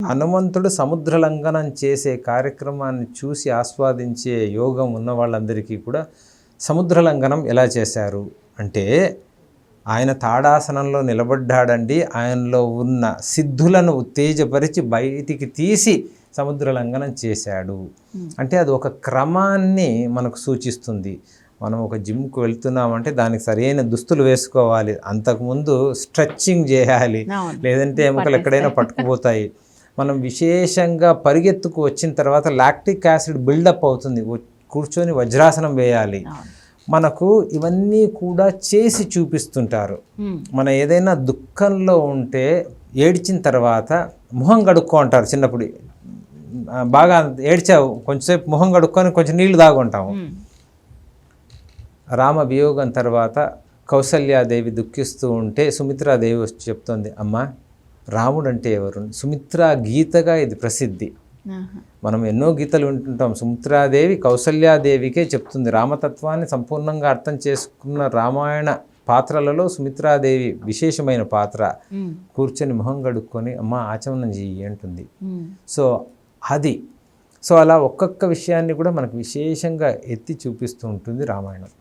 హనుమంతుడు సముద్ర లంఘనం చేసే కార్యక్రమాన్ని చూసి ఆస్వాదించే యోగం ఉన్న వాళ్ళందరికీ కూడా సముద్ర లంఘనం ఎలా చేశారు అంటే, ఆయన తాడాసనంలో నిలబడ్డాడండి. ఆయనలో ఉన్న సిద్ధులను ఉత్తేజపరిచి బయటికి తీసి సముద్ర లంఘనం చేశాడు. అంటే అది ఒక క్రమాన్ని మనకు సూచిస్తుంది. మనం ఒక జిమ్కి వెళ్తున్నామంటే దానికి సరైన దుస్తులు వేసుకోవాలి, అంతకుముందు స్ట్రెచ్చింగ్ చేయాలి, లేదంటే ఎముకలు ఎక్కడైనా పట్టుకుపోతాయి. మనం విశేషంగా పరిగెత్తుకు వచ్చిన తర్వాత లాక్టిక్ యాసిడ్ బిల్డప్ అవుతుంది, కూర్చొని వజ్రాసనం వేయాలి. మనకు ఇవన్నీ కూడా చేసి చూపిస్తుంటారు. మనం ఏదైనా దుఃఖంలో ఉంటే ఏడ్చిన తర్వాత మొహం కడుక్కో అంటారు. చిన్నప్పుడు బాగా ఏడ్చావు, కొంచెంసేపు మొహం కడుక్కొని కొంచెం నీళ్లు తాగుంటాము. రామ వియోగం తర్వాత కౌసల్యాదేవి దుఃఖిస్తూ ఉంటే సుమిత్రాదేవి వచ్చి చెప్తుంది, అమ్మ రాముడు అంటే ఎవరు? సుమిత్రా గీతగా ఇది ప్రసిద్ధి. మనం ఎన్నో గీతలు వింటుంటాం. సుమిత్రాదేవి కౌసల్యాదేవికే చెప్తుంది. రామతత్వాన్ని సంపూర్ణంగా అర్థం చేసుకున్న రామాయణ పాత్రలలో సుమిత్రాదేవి విశేషమైన పాత్ర. కూర్చొని మొహం కడుక్కొని అమ్మ ఆచమనం చెయ్యి అంటుంది. సో అలా ఒక్కొక్క విషయాన్ని కూడా మనకు విశేషంగా ఎత్తి చూపిస్తూ ఉంటుంది రామాయణం.